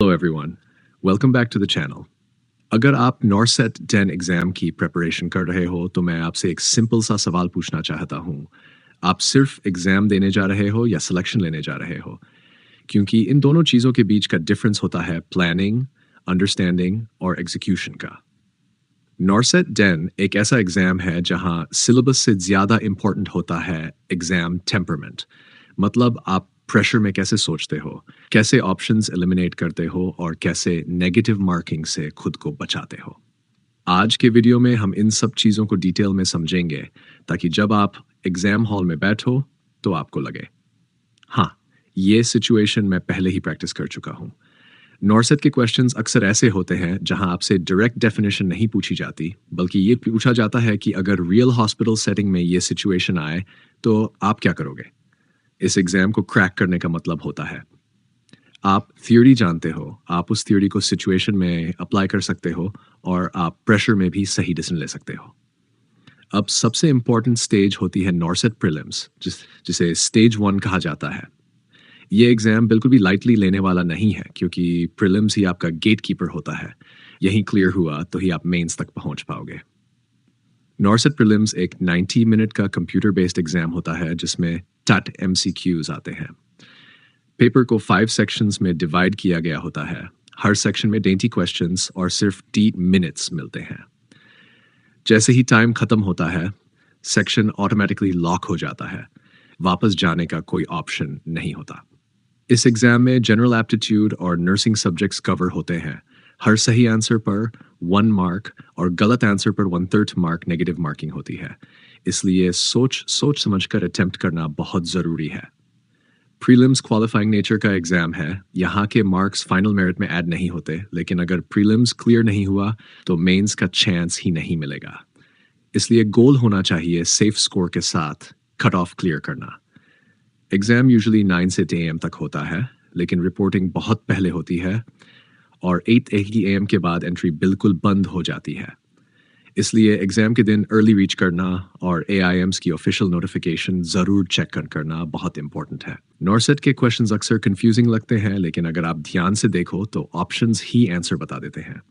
Hello everyone, welcome back to the channel. अगर आप NORCET 10 exam की प्रिपरेशन कर रहे हो तो मैं आपसे एक सिंपल सा सवाल पूछना चाहता हूँ। आप सिर्फ एग्जाम देने जा रहे हो या सिलेक्शन लेने जा रहे हो? क्योंकि इन दोनों चीज़ों के बीच का डिफरेंस होता है प्लानिंग, अंडरस्टैंडिंग और एग्जीक्यूशन का। नॉरसेट 10 एक ऐसा एग्जाम है जहां सिलेबस से ज़्यादा इम्पोर्टेंट होता है एग्जाम टेम्परमेंट। मतलब आप प्रेशर में कैसे सोचते हो, कैसे ऑप्शंस एलिमिनेट करते हो और कैसे नेगेटिव मार्किंग से खुद को बचाते हो। आज के वीडियो में हम इन सब चीज़ों को डिटेल में समझेंगे ताकि जब आप एग्जाम हॉल में बैठो तो आपको लगे हाँ, ये सिचुएशन मैं पहले ही प्रैक्टिस कर चुका हूँ। नॉरसेट के क्वेश्चंस अक्सर ऐसे होते हैं जहां आपसे डायरेक्ट डेफिनेशन नहीं पूछी जाती, बल्कि ये पूछा जाता है कि अगर रियल हॉस्पिटल सेटिंग में ये सिचुएशन आए तो आप क्या करोगे। इस एग्जाम को क्रैक करने का मतलब होता है आप थ्योरी जानते हो, आप उस थ्योरी को सिचुएशन में अप्लाई कर सकते हो और आप प्रेशर में भी सही डिसीजन ले सकते हो। अब सबसे इंपॉर्टेंट स्टेज होती है नॉरसेट प्रीलिम्स, जिसे स्टेज 1 कहा जाता है। ये एग्जाम बिल्कुल भी लाइटली लेने वाला नहीं है क्योंकि प्रीलिम्स ही आपका गेट कीपर होता है। यही क्लियर हुआ तो ही आप मेंस तक पहुंच पाओगे। नॉरसेट प्रीलिम्स एक 90 मिनट का कंप्यूटर बेस्ड एग्जाम होता है जिसमें टट एमसीक्यूज आते हैं। पेपर को 5 सेक्शंस में डिवाइड किया गया होता है। हर सेक्शन में 20 क्वेश्चंस और सिर्फ 3 मिनट्स मिलते हैं। जैसे ही टाइम खत्म होता है, सेक्शन ऑटोमेटिकली लॉक हो जाता है। वापस जाने का कोई ऑप्शन नहीं होता। इस एग्जाम में जनरल एप्टीट्यूड और नर्सिंग सब्जेक्ट्स कवर होते हैं। हर सही आंसर पर 1 मार्क और गलत आंसर पर 1/3 मार्क नेगेटिव मार्किंग होती है। इसलिए सोच सोच समझकर अटेम्प्ट करना बहुत ज़रूरी है। प्रीलिम्स क्वालिफाइंग नेचर का एग्जाम है। यहाँ के मार्क्स फाइनल मेरिट में ऐड नहीं होते, लेकिन अगर प्रीलिम्स क्लियर नहीं हुआ तो मेंस का चांस ही नहीं मिलेगा। इसलिए गोल होना चाहिए सेफ स्कोर के साथ कट ऑफ क्लियर करना। एग्जाम यूजुअली 9 से 10 AM तक होता है, लेकिन रिपोर्टिंग बहुत पहले होती है और 8 AM के बाद एंट्री बिल्कुल बंद हो जाती है। इसलिए एग्जाम के दिन अर्ली रीच करना और AIMs की ऑफिशियल नोटिफिकेशन ज़रूर चेक करना बहुत इंपॉर्टेंट है। नॉरसेट के क्वेश्चंस अक्सर कंफ्यूजिंग लगते हैं, लेकिन अगर आप ध्यान से देखो तो ऑप्शंस ही आंसर बता देते हैं।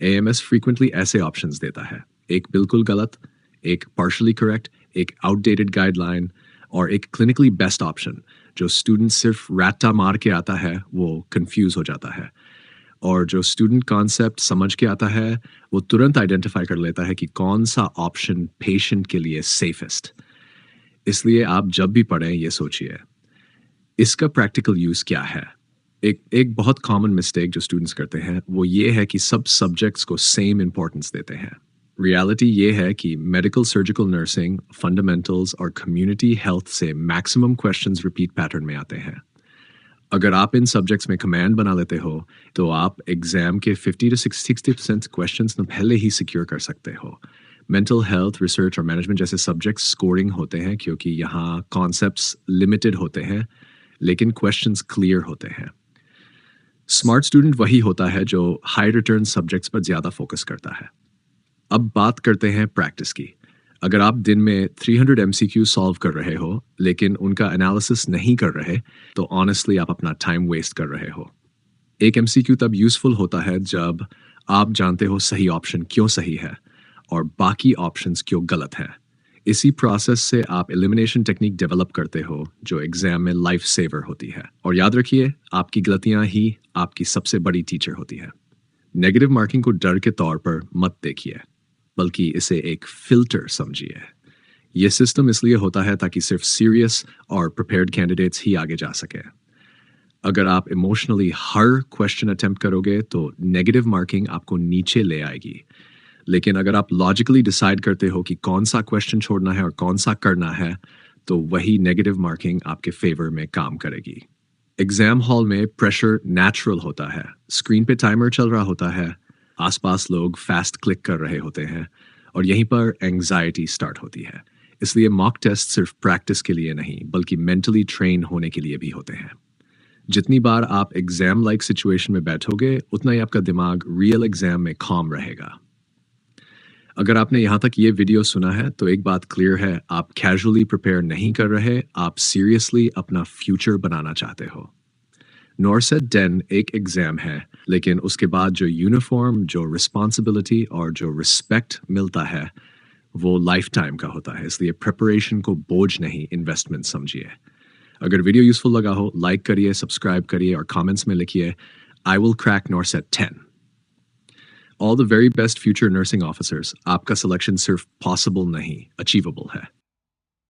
AMS फ्रीक्वेंटली ऐसे ऑप्शंस देता है, एक बिल्कुल गलत, एक पार्शली करेक्ट, एक आउटडेटेड गाइडलाइन और एक क्लिनिकली बेस्ट ऑप्शन। जो स्टूडेंट सिर्फ रैट्टा मार के आता है वो कंफ्यूज हो जाता है, और जो स्टूडेंट कॉन्सेप्ट समझ के आता है वो तुरंत आइडेंटिफाई कर लेता है कि कौन सा ऑप्शन पेशेंट के लिए सेफेस्ट। इसलिए आप जब भी पढ़ें ये सोचिए इसका प्रैक्टिकल यूज़ क्या है। एक बहुत कॉमन मिस्टेक जो स्टूडेंट्स करते हैं वो ये है कि सब सब्जेक्ट्स को सेम इंपॉर्टेंस देते हैं। रियलिटी ये है कि मेडिकल, सर्जिकल, नर्सिंग, फंडामेंटल्स और कम्युनिटी हेल्थ से मैक्सिमम क्वेश्चंस रिपीट पैटर्न में आते हैं। अगर आप इन सब्जेक्ट्स में कमांड बना लेते हो तो आप एग्जाम के 50 से 60% क्वेश्चंस न पहले ही सिक्योर कर सकते हो। मेंटल हेल्थ, रिसर्च और मैनेजमेंट जैसे सब्जेक्ट्स स्कोरिंग होते हैं क्योंकि यहाँ कॉन्सेप्ट्स लिमिटेड होते हैं लेकिन क्वेश्चंस क्लियर होते हैं। स्मार्ट स्टूडेंट वही होता है जो हाई रिटर्न सब्जेक्ट्स पर ज़्यादा फोकस करता है। अब बात करते हैं प्रैक्टिस की। अगर आप दिन में 300 MCQ सॉल्व कर रहे हो लेकिन उनका एनालिसिस नहीं कर रहे तो ऑनेस्टली आप अपना टाइम वेस्ट कर रहे हो। एक MCQ तब यूजफुल होता है जब आप जानते हो सही ऑप्शन क्यों सही है और बाकी ऑप्शंस क्यों गलत है। इसी प्रोसेस से आप एलिमिनेशन टेक्निक डेवलप करते हो जो एग्जाम में लाइफ सेवर होती है। और याद रखिए, आपकी गलतियां ही आपकी सबसे बड़ी टीचर होती है। नेगेटिव मार्किंग को डर के तौर पर मत देखिए, बल्कि इसे एक फिल्टर समझिए। यह सिस्टम इसलिए होता है ताकि सिर्फ सीरियस और प्रिपेयर्ड कैंडिडेट्स ही आगे जा सके। अगर आप इमोशनली हर क्वेश्चन अटेम्प्ट करोगे तो नेगेटिव मार्किंग आपको नीचे ले आएगी, लेकिन अगर आप लॉजिकली डिसाइड करते हो कि कौन सा क्वेश्चन छोड़ना है और कौन सा करना है तो वही नेगेटिव मार्किंग आपके फेवर में काम करेगी। एग्जाम हॉल में प्रेशर नेचुरल होता है। स्क्रीन पे टाइमर चल रहा होता है, आसपास लोग फास्ट क्लिक कर रहे होते हैं और यहीं पर एंग्जाइटी स्टार्ट होती है। इसलिए मॉक टेस्ट सिर्फ प्रैक्टिस के लिए नहीं बल्कि मेंटली ट्रेन होने के लिए भी होते हैं। जितनी बार आप एग्जाम लाइक सिचुएशन में बैठोगे उतना ही आपका दिमाग रियल एग्जाम में काम रहेगा। अगर आपने यहाँ तक ये वीडियो सुना है तो एक बात क्लियर है, आप कैजुअली प्रिपेयर नहीं कर रहे, आप सीरियसली अपना फ्यूचर बनाना चाहते हो। नॉरसेट डेन एक एग्ज़ाम है, लेकिन उसके बाद जो यूनिफॉर्म, जो रिस्पॉन्सिबिलिटी और जो रिस्पेक्ट मिलता है वो लाइफ टाइम का होता है। इसलिए प्रिपरेशन को बोझ नहीं, इन्वेस्टमेंट समझिए। अगर वीडियो यूजफुल लगा हो, लाइक करिए, सब्सक्राइब करिए और कमेंट्स में लिखिए I will crack NORCET 10। All the very best future nursing officers. आपका सिलेक्शन सिर्फ पॉसिबल नहीं, अचीवेबल है।